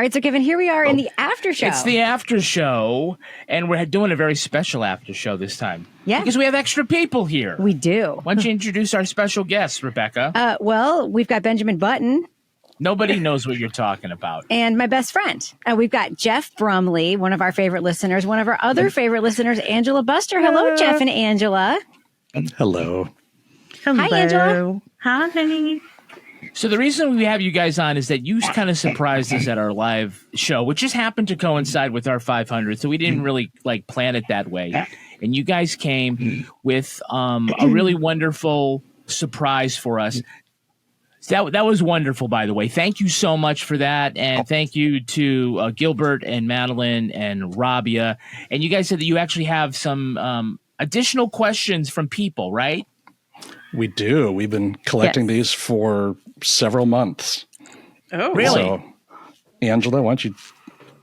All right, so Kevin, here we are in the after show. It's the after show, and we're doing a very special after show this time. Yeah. Because we have extra people here. We do. Why don't you introduce our special guests, Rebecca? Well, we've got Benjamin Button. Nobody knows what you're talking about. And my best friend. We've got Jeff Brumley, one of our favorite listeners. One of our other favorite listeners, Angela Buster. Hello, Jeff and Angela. Hello. Hi, Angela. Hi. So the reason we have you guys on is that you kind of surprised us at our live show, which just happened to coincide with our 500. So we didn't really plan it that way. And you guys came with a really wonderful surprise for us. That was wonderful, by the way. Thank you so much for that. And thank you to Gilbert and Madeline and Rabia. And you guys said that you actually have some additional questions from people, right? We do. We've been collecting these for several months. Oh, really? So, Angela, why don't you?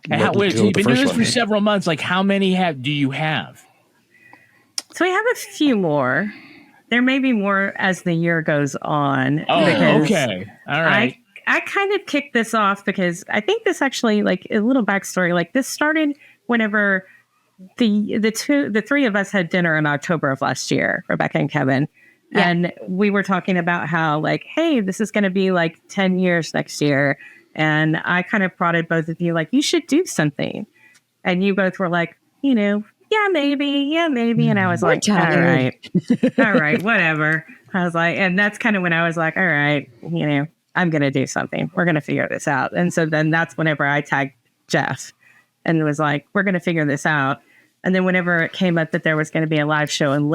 So you've been doing this for several months. How many do you have? So we have a few more. There may be more as the year goes on. Oh, okay. All right. I kind of kicked this off because I think this actually, a little backstory, this started whenever the three of us had dinner in October of last year, Rebecca and Kevin. Yeah. And we were talking about how, hey, this is going to be 10 years next year. And I kind of prodded both of you, you should do something. And you both were yeah, maybe. And I was all right, whatever. I was and that's kind of when I was all right, I'm going to do something. We're going to figure this out. And so then that's whenever I tagged Jeff and was we're going to figure this out. And then whenever it came up that there was going to be a live show in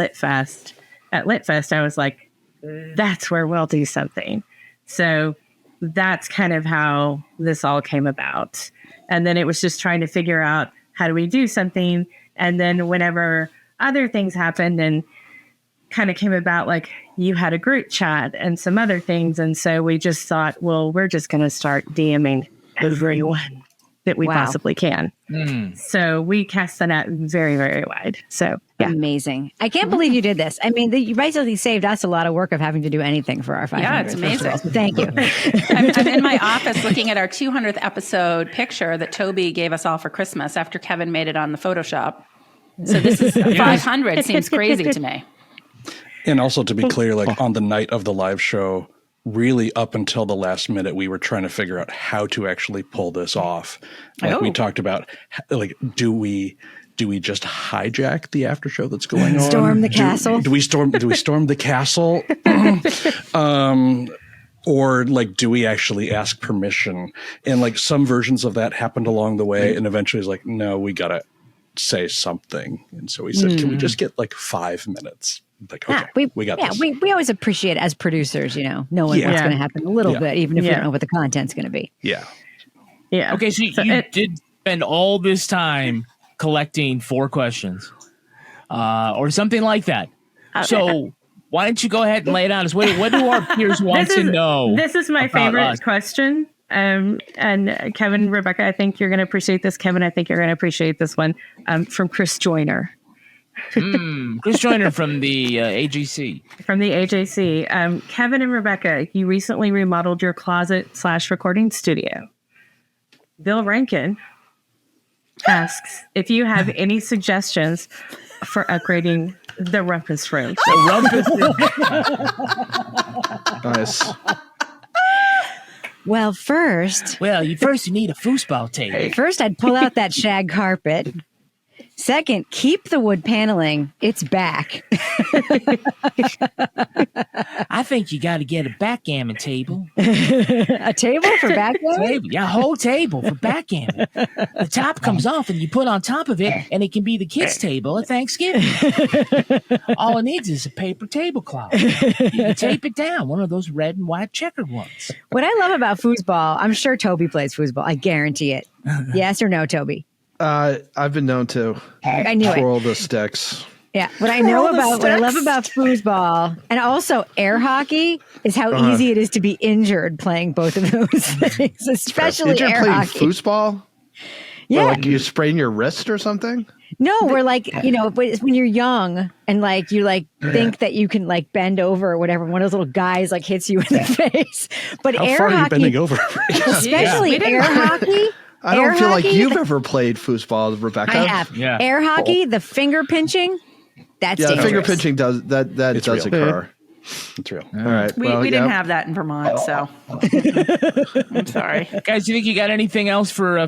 at Litfest, I was that's where we'll do something. So that's kind of how this all came about. And then it was just trying to figure out how do we do something. And then whenever other things happened and kind of came about, you had a group chat and some other things. And so we just thought, well, we're just going to start DMing everyone that we possibly can. So we cast the net very, very wide. So yeah. Amazing. I can't believe you did this. I mean, you basically saved us a lot of work of having to do anything for our 500. Yeah, it's amazing. So thank you. I'm in my office looking at our 200th episode picture that Toby gave us all for Christmas after Kevin made it on the Photoshop. So this is 500 seems crazy to me. And also to be clear, on the night of the live show, really up until the last minute, we were trying to figure out how to actually pull this off. We talked about, do we just hijack the after show that's going on? Storm the castle? Do we storm the castle? Or do we actually ask permission? And some versions of that happened along the way. And eventually it's no, we got to say something. And so we said, can we just get 5 minutes? Okay, we got this. We always appreciate as producers, knowing what's going to happen a little bit, even if we don't know what the content's going to be. Yeah. Yeah. Okay, so you did spend all this time collecting 4 questions or something like that. So why don't you go ahead and lay it on us? What do our peers want to know? This is my favorite question. And Kevin, Rebecca, I think you're going to appreciate this. Kevin, I think you're going to appreciate this one from Chris Joyner. Chris Joyner from the AJC. From the AJC. Kevin and Rebecca, you recently remodeled your closet/recording studio. Bill Rankin asks if you have any suggestions for upgrading the rumpus room. Nice. Well, first you need a foosball table. First, I'd pull out that shag carpet. Second, keep the wood paneling. It's back. I think you got to get a backgammon table. A table for backgammon? Yeah, a whole table for backgammon. The top comes off and you put on top of it, and it can be the kids' table at Thanksgiving. All it needs is a paper tablecloth. You can tape it down, one of those red and white checkered ones. What I love about foosball, I'm sure Toby plays foosball. I guarantee it. Yes or no, Toby? I've been known to twirl the sticks. Yeah, what I love about foosball and also air hockey is how easy it is to be injured playing both of those things, especially air hockey. Foosball? Yeah, where, you sprain your wrist or something. No, we're when you're young and you think that you can bend over or whatever. One of those little guys hits you in the face. But how air far hockey, are you bending over? especially air hockey. I don't feel like you've ever played foosball, Rebecca. I have. Yeah. Air hockey, the finger pinching, that's dangerous. Finger pinching does occur. It's real. All right. We didn't have that in Vermont, so I'm sorry. Guys, do you think you got anything else for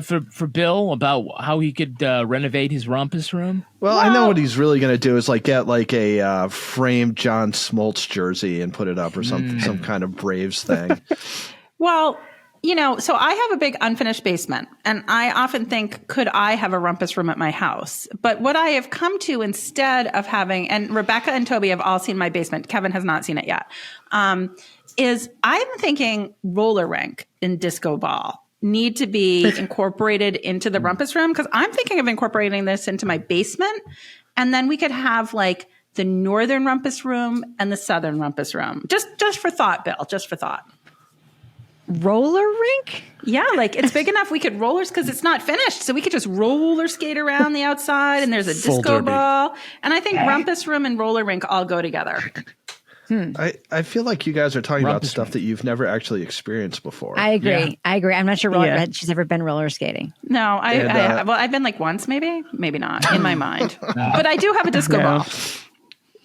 Bill about how he could renovate his rumpus room? Well, I know what he's really going to do is get a framed John Smoltz jersey and put it up or some kind of Braves thing. Well, so I have a big unfinished basement, and I often think, could I have a rumpus room at my house? But what I have come to instead of having, and Rebecca and Toby have all seen my basement, Kevin has not seen it yet, is I'm thinking roller rink and disco ball need to be incorporated into the rumpus room, because I'm thinking of incorporating this into my basement, and then we could have the northern rumpus room and the southern rumpus room. Just for thought, Bill, just for thought. Roller rink? Yeah, it's big enough we could rollers, because it's not finished, so we could just roller skate around the outside, and there's a disco ball. And I think rumpus room and roller rink all go together. I feel like you guys are talking about stuff that you've never actually experienced before. I agree. I'm not sure she's ever been roller skating. No, I've been once, maybe not in my mind, but I do have a disco ball.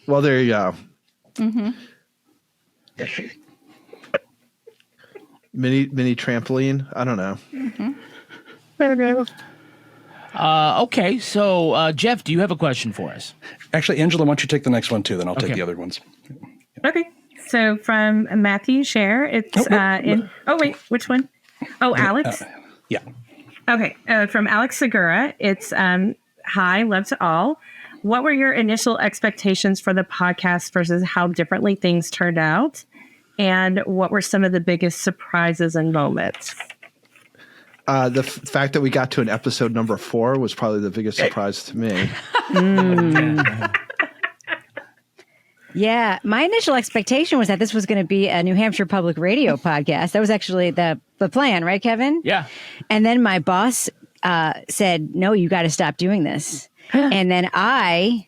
Well, there you go. Mm-hmm. Mini trampoline. I don't know. Mm-hmm. Okay, so Jeff, do you have a question for us? Actually, Angela, why don't you take the next one too? Then I'll take the other ones. Okay. So from Matthew Share, it's which one? Oh, Alex. Yeah. Okay. From Alex Segura, it's hi, love to all. What were your initial expectations for the podcast versus how differently things turned out? And what were some of the biggest surprises and moments? The fact that we got to an episode number 4 was probably the biggest surprise to me. Yeah, my initial expectation was that this was going to be a New Hampshire Public Radio podcast. That was actually the plan, right, Kevin? Yeah. And then my boss said, no, you got to stop doing this. And then I,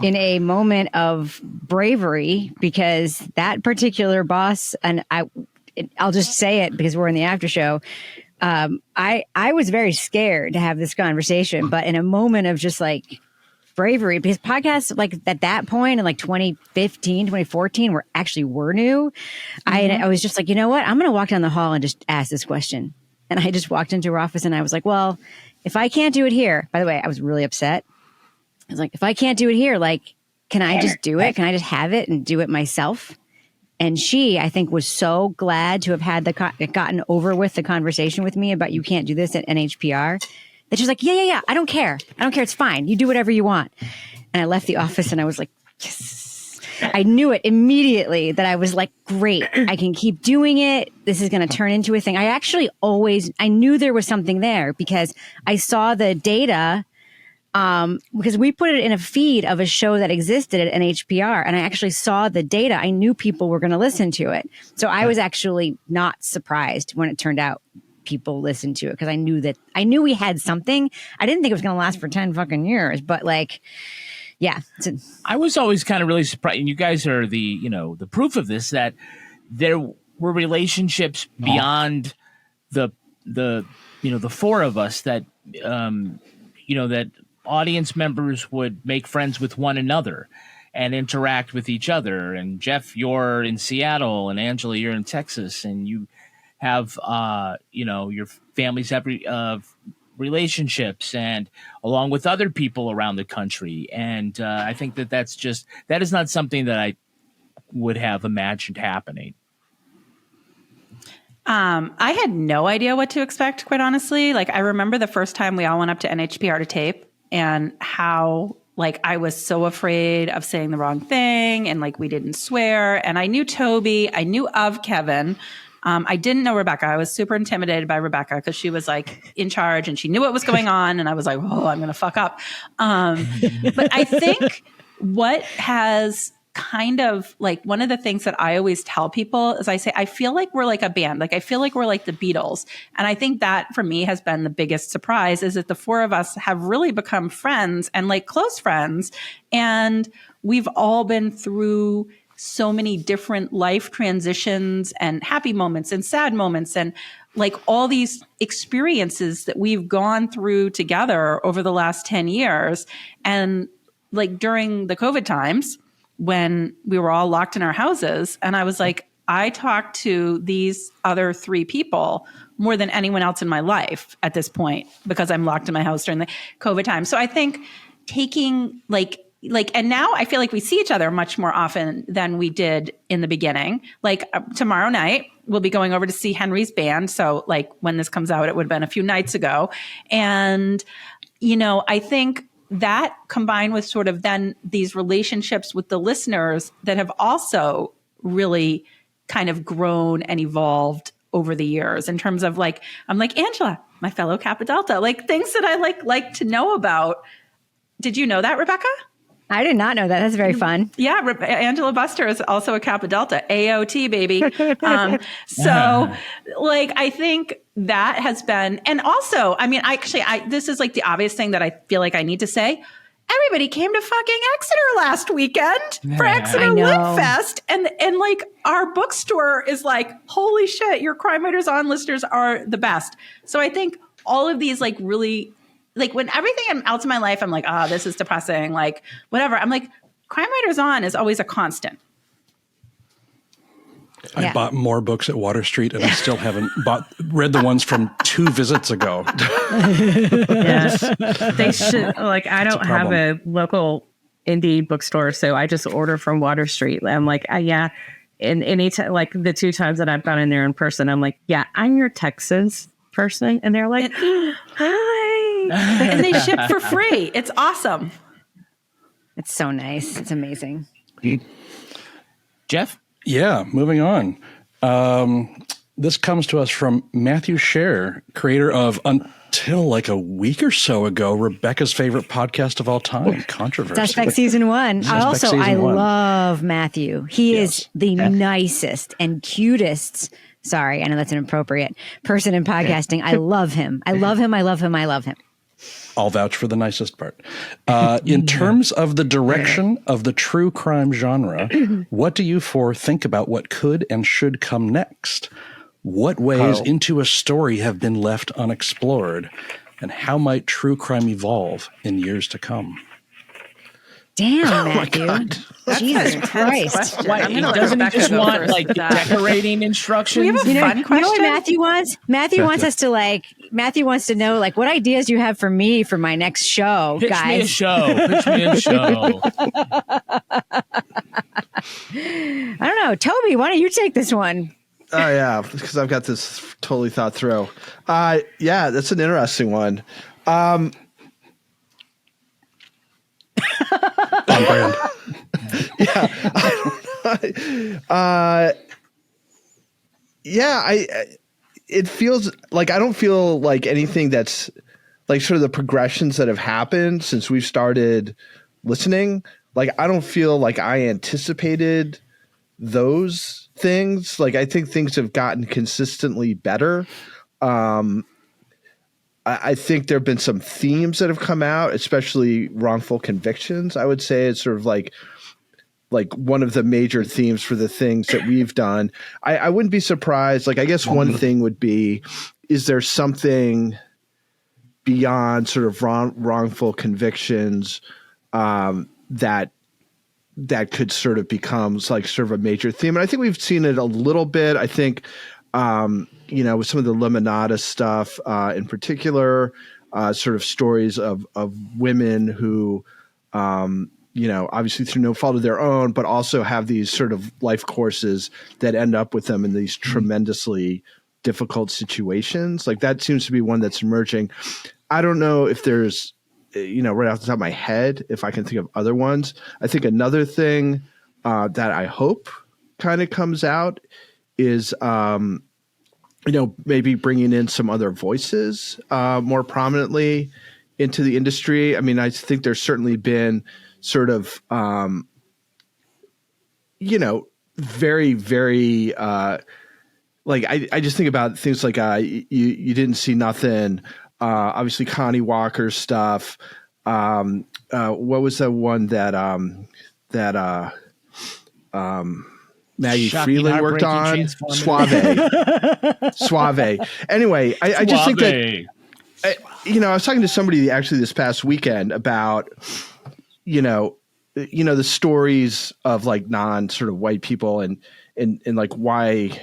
in a moment of bravery, because that particular boss, and I'll just say it because we're in the after show, I was very scared to have this conversation, but in a moment of just bravery, because podcasts at that point in 2015, 2014 were new. I was just you know what? I'm going to walk down the hall and just ask this question. And I just walked into her office and I was like, well, if I can't do it here, by the way, I was really upset. I was like, if I can't do it here, can I just do it? Can I just have it and do it myself? And she, I think, was so glad to have had gotten over with the conversation with me about you can't do this at NHPR. That she's like, yeah, I don't care. It's fine. You do whatever you want. And I left the office and I was like, yes. I knew it immediately that I was like, great, I can keep doing it. This is going to turn into a thing. I knew there was something there because I saw the data because we put it in a feed of a show that existed at NHPR, and I actually saw the data. I knew people were going to listen to it. So I was actually not surprised when it turned out people listened to it, because I knew we had something. I didn't think it was going to last for 10 fucking years, but yeah. I was always kind of really surprised, and you guys are the proof of this, that there were relationships beyond the 4 of us that that audience members would make friends with one another and interact with each other. And Jeff, you're in Seattle, and Angela, you're in Texas, and you have your families have relationships, and along with other people around the country. And I think that is not something that I would have imagined happening. I had no idea what to expect, quite honestly. I remember the first time we all went up to NHPR to tape, and how I was so afraid of saying the wrong thing, and we didn't swear. And I knew Toby, I knew of Kevin. I didn't know Rebecca. I was super intimidated by Rebecca because she was in charge and she knew what was going on. And I was like, oh, I'm going to fuck up. But I think what has kind of one of the things that I always tell people is I say, I feel like we're like a band. I feel like we're like the Beatles. And I think that for me has been the biggest surprise, is that the 4 of us have really become friends and close friends. And we've all been through so many different life transitions and happy moments and sad moments. And like all these experiences that we've gone through together over the last 10 years. And like during the COVID times when we were all locked in our houses, and I was like, I talked to these other 3 people more than anyone else in my life at this point because I'm locked in my house during the COVID time. So I think taking and now I feel like we see each other much more often than we did in the beginning. Like tomorrow night, we'll be going over to see Henry's band. So like when this comes out, it would have been a few nights ago. And, I think that combined with sort of then these relationships with the listeners that have also really kind of grown and evolved over the years in terms of like, I'm like, Angela, my fellow Kappa Delta, like things that I like to know about. Did you know that, Rebecca? I did not know that. That's very fun. Yeah, Angela Buster is also a Kappa Delta, AOT baby. So like, I think that has been, and also, I mean, this is like the obvious thing that I feel like I need to say. Everybody came to fucking Exeter last weekend for Exeter Lit Fest. And like our bookstore is like, holy shit, your Crime Writers On listeners are the best. So I think all of these like really, like when everything else in my life, I'm like, this is depressing, like whatever. I'm like, Crime Writers On is always a constant. I bought more books at Water Street and I still haven't read the ones from 2 visits ago. Yes. They should, like, I don't have a local indie bookstore, so I just order from Water Street. I'm like, and anytime, like the 2 times that I've gone in there in person, I'm like, yeah, I'm your Texas person. And they're like, hi. And they ship for free. It's awesome. It's so nice. It's amazing. Jeff? Yeah, moving on. This comes to us from Matthew Scher, creator of, until like a week or so ago, Rebecca's favorite podcast of all time, Controversy. Suspect Season 1. I love Matthew. He is the nicest and cutest. Sorry, I know that's inappropriate. Person in podcasting. I love him. I love him. I love him. I love him. I'll vouch for the nicest part. In terms of the direction of the true crime genre, what do you 4 think about what could and should come next? What ways into a story have been left unexplored? And how might true crime evolve in years to come? Damn, Matthew. Jesus Christ. Doesn't he just want like decorating instructions? We have a fun question. You know what Matthew wants? Matthew wants us to Matthew wants to know like what ideas do you have for me for my next show, Pitch guys. me a show. Pitch me a show. I don't know. Toby, why don't you take this one? Oh yeah, because I've got this totally thought through. Yeah, that's an interesting one. On brand. It feels like I don't feel like anything that's like sort of the progressions that have happened since we've started listening. Like I don't feel like I anticipated those things. Like I think things have gotten consistently better. I think there have been some themes that have come out, especially wrongful convictions. I would say it's sort of like one of the major themes for the things that we've done. I wouldn't be surprised. Like, I guess one thing would be, is there something beyond sort of wrongful convictions that could sort of become like sort of a major theme? And I think we've seen it a little bit. I think, with some of the Limonada stuff in particular, sort of stories of women who, obviously through no fault of their own, but also have these sort of life courses that end up with them in these tremendously difficult situations. Like that seems to be one that's emerging. I don't know if there's, right off the top of my head, if I can think of other ones. I think another thing that I hope kind of comes out is, maybe bringing in some other voices more prominently into the industry. I mean, I think there's certainly been sort of, very, very, I just think about things like you didn't see nothing. Obviously, Connie Walker's stuff. What was the one that Maggie Shocking, Freeland worked heartbreaking, on. Suave. Anyway, I just think that, I was talking to somebody actually this past weekend about, the stories of like non sort of white people and like why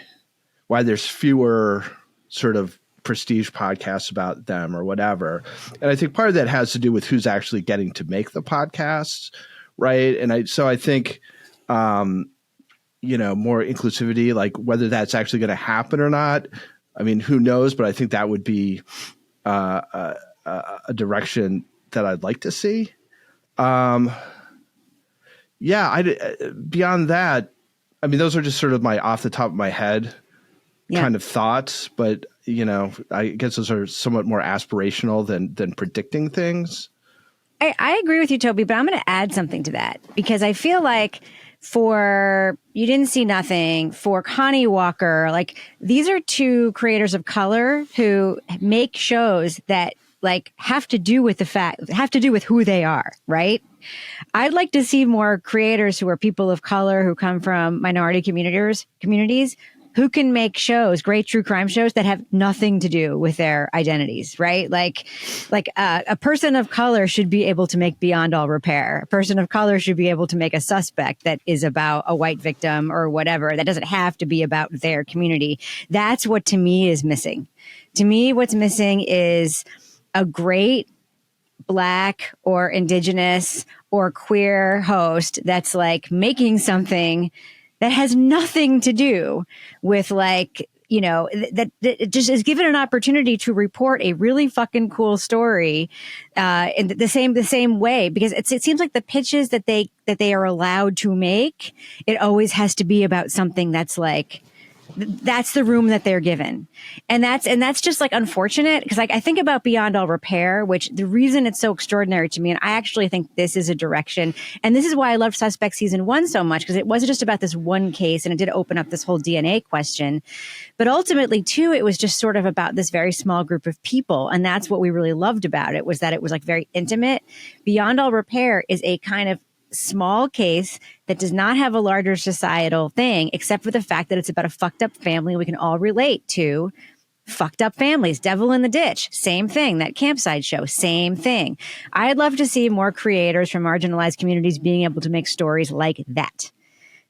there's fewer sort of prestige podcasts about them or whatever. And I think part of that has to do with who's actually getting to make the podcasts. Right. And I think, more inclusivity, like whether that's actually going to happen or not. I mean, who knows? But I think that would be a direction that I'd like to see. Beyond that, I mean, those are just sort of my off the top of my head kind of thoughts. But, I guess those are somewhat more aspirational than predicting things. I agree with you, Toby, but I'm going to add something to that because I feel like for You Didn't See Nothing, for Connie Walker, like these are two creators of color who make shows that like have to do with who they are, right? I'd like to see more creators who are people of color who come from minority communities who can make shows, great true crime shows that have nothing to do with their identities, right? Like a person of color should be able to make Beyond All Repair. A person of color should be able to make a Suspect that is about a white victim or whatever. That doesn't have to be about their community. That's what to me is missing. To me, what's missing is a great Black or Indigenous or queer host that's like making something that has nothing to do with like, that it just is given an opportunity to report a really fucking cool story in the same way, because it seems like the pitches that they are allowed to make, it always has to be about something that's like, that's the room that they're given. And that's just like unfortunate because like I think about Beyond All Repair, which the reason it's so extraordinary to me, and I actually think this is a direction, and this is why I loved Suspect season 1 so much, because it wasn't just about this one case and it did open up this whole DNA question, but ultimately too, it was just sort of about this very small group of people. And that's what we really loved about it, was that it was like very intimate. Beyond All Repair is a kind of small case that does not have a larger societal thing, except for the fact that it's about a fucked up family we can all relate to. Fucked up families, Devil in the Ditch, same thing. That campsite show, same thing. I'd love to see more creators from marginalized communities being able to make stories like that.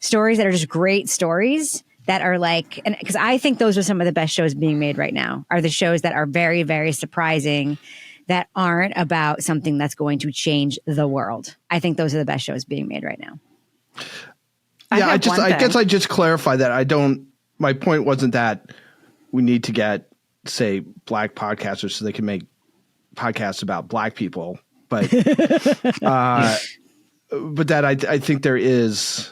Stories that are just great stories that are like, and because I think those are some of the best shows being made right now, are the shows that are very, very surprising, that aren't about something that's going to change the world. I think those are the best shows being made right now. Yeah, I guess I just clarify that my point wasn't that we need to get, say, Black podcasters so they can make podcasts about Black people, but that I think there is,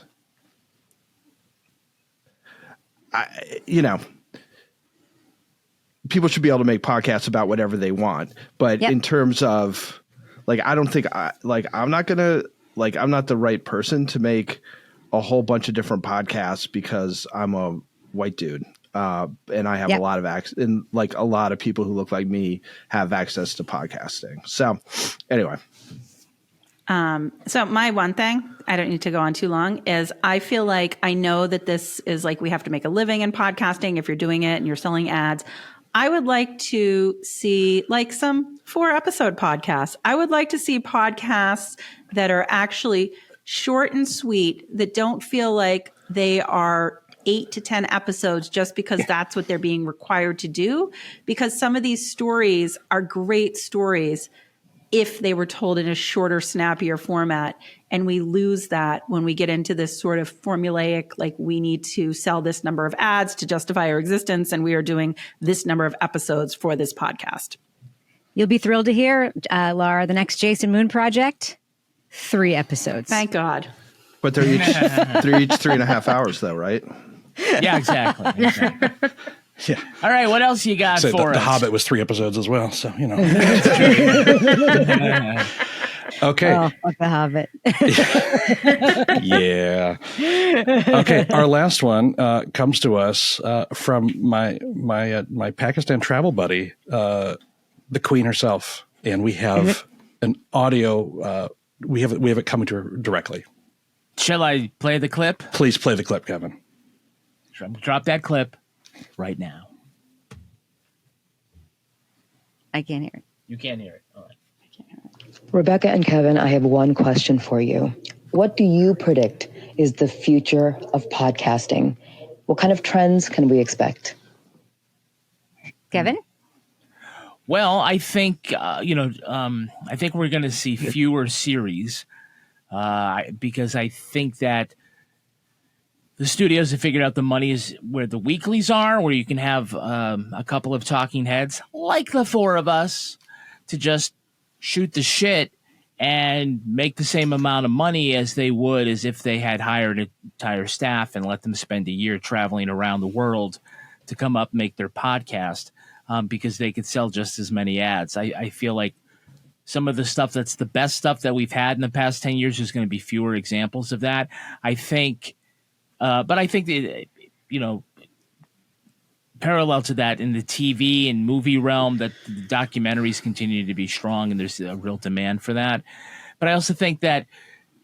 people should be able to make podcasts about whatever they want. But in terms of like, I don't think I'm not the right person to make a whole bunch of different podcasts because I'm a white dude. And I have a lot of access, and like a lot of people who look like me have access to podcasting. So anyway. So my one thing, I don't need to go on too long, is I feel like I know that this is like, we have to make a living in podcasting if you're doing it and you're selling ads. I would like to see like some 4-episode podcasts. I would like to see podcasts that are actually short and sweet, that don't feel like they are 8 to 10 episodes just because that's what they're being required to do. Because some of these stories are great stories if they were told in a shorter, snappier format. And we lose that when we get into this sort of formulaic, like we need to sell this number of ads to justify our existence, and we are doing this number of episodes for this podcast. You'll be thrilled to hear, Lara, the next Jason Moon project, 3 episodes. Thank God. But they're each 3.5 hours though, right? Yeah, exactly. Yeah. All right, what else you got for us? The Hobbit was 3 episodes as well, so Okay. Oh, fuck the Hobbit. Yeah. Okay, our last one comes to us from my Pakistan travel buddy, the Queen herself, and we have an audio. We have it coming to her directly. Shall I play the clip? Please play the clip, Kevin. Drop that clip right now. I can't hear it. You can't hear it. All right. Rebecca and Kevin, I have one question for you. What do you predict is the future of podcasting? What kind of trends can we expect? Kevin? Well, I think I think we're going to see fewer series because I think that the studios have figured out the money is where the weeklies are, where you can have a couple of talking heads like the four of us to just shoot the shit and make the same amount of money as they would as if they had hired an entire staff and let them spend a year traveling around the world to come up and make their podcast because they could sell just as many ads. I feel like some of the stuff that's the best stuff that we've had in the past 10 years is going to be fewer examples of that. I think, but I think that, parallel to that in the TV and movie realm, that the documentaries continue to be strong and there's a real demand for that. But I also think that,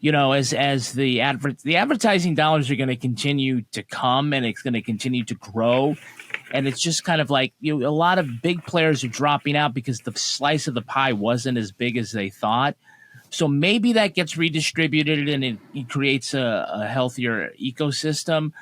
as the advertising dollars are going to continue to come and it's going to continue to grow. And it's just kind of like, a lot of big players are dropping out because the slice of the pie wasn't as big as they thought. So maybe that gets redistributed and it creates a healthier ecosystem.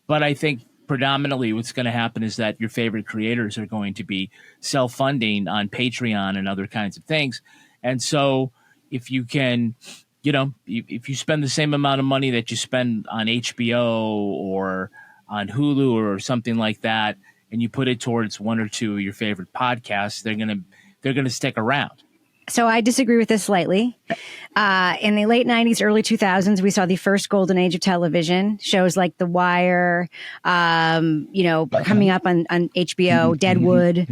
But I think predominantly what's going to happen is that your favorite creators are going to be self-funding on Patreon and other kinds of things. And so if you can, if you spend the same amount of money that you spend on HBO or on Hulu or something like that, and you put it towards one or two of your favorite podcasts, they're going to stick around. So I disagree with this slightly. In the late 90s, early 2000s, we saw the first golden age of television. Shows like The Wire, coming up on HBO, Deadwood,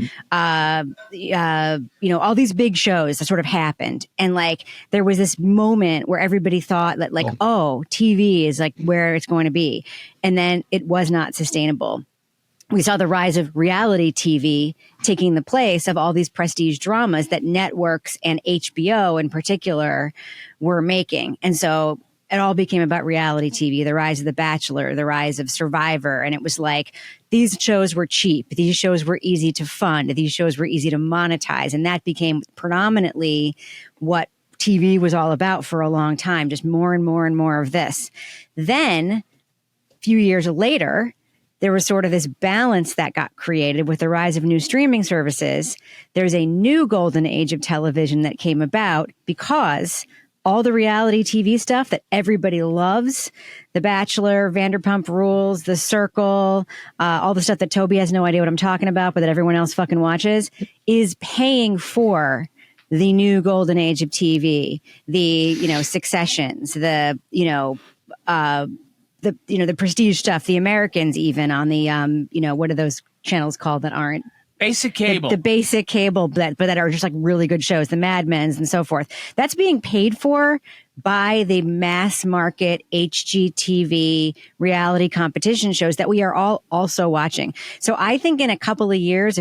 all these big shows that sort of happened. And like there was this moment where everybody thought that TV is like where it's going to be. And then it was not sustainable. We saw the rise of reality TV taking the place of all these prestige dramas that networks and HBO in particular were making. And so it all became about reality TV, the rise of The Bachelor, the rise of Survivor. And it was like, these shows were cheap. These shows were easy to fund. These shows were easy to monetize. And that became predominantly what TV was all about for a long time, just more and more and more of this. Then a few years later, there was sort of this balance that got created with the rise of new streaming services. There's a new golden age of television that came about because all the reality TV stuff that everybody loves, The Bachelor, Vanderpump Rules, The Circle, all the stuff that Toby has no idea what I'm talking about, but that everyone else fucking watches, is paying for the new golden age of TV, the, Successions, the prestige stuff, the Americans, even on the, what are those channels called that aren't basic cable, the basic cable, but that are just like really good shows, the Mad Men's and so forth. That's being paid for by the mass market HGTV reality competition shows that we are all also watching. So I think in a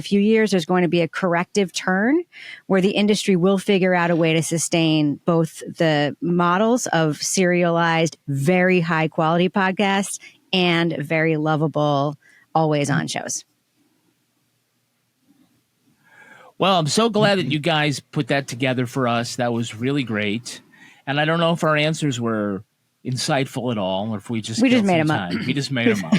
few years, there's going to be a corrective turn where the industry will figure out a way to sustain both the models of serialized, very high quality podcasts and very lovable, always on shows. Well, I'm so glad that you guys put that together for us. That was really great. And I don't know if our answers were insightful at all, or if we just made them up. We just made them up.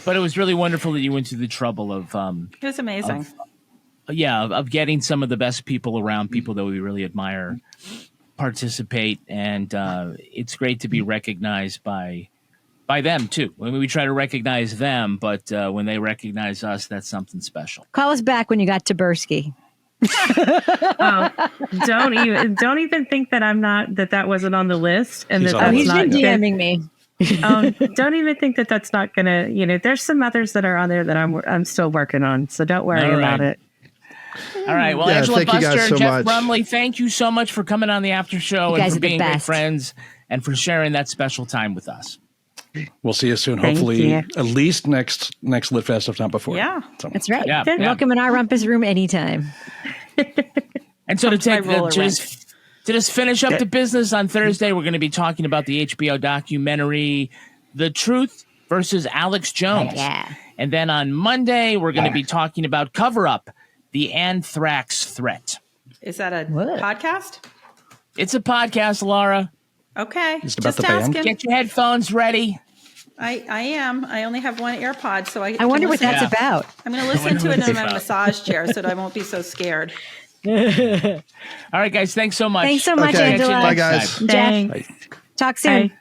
But it was really wonderful that you went to the trouble of. It was amazing. Of getting some of the best people around, people that we really admire, participate, and it's great to be recognized by them too. I mean, we try to recognize them, but when they recognize us, that's something special. Call us back when you got Taberski. Don't even think that I'm not that wasn't on the list, and He's He's been DMing me. Don't even think that that's not gonna. There's some others that are on there that I'm still working on, so don't worry about it. All right. Well, Angela Buster and Jeff Brumley, thank you so much for coming on the after show and for being great friends and for sharing that special time with us. We'll see you soon. Hopefully, at least next LitFest, if not before. Yeah, so. That's right. Yeah. Welcome in our rumpus room anytime. And so to just finish up the business on Thursday, we're going to be talking about the HBO documentary The Truth versus Alex Jones. Yeah. And then on Monday, we're going to be talking about Cover Up, the anthrax threat. Is that a podcast? It's a podcast, Lara. Okay. Is it about Just the band? asking. Get your headphones ready. I am. I only have one AirPod, so I wonder can what listen. that's about. I'm going to listen to it in my massage chair so that I won't be so scared. All right, guys. Thanks so much. Thanks so much, Okay. Angela. Bye, guys. Jeff, Thanks. talk soon. Bye.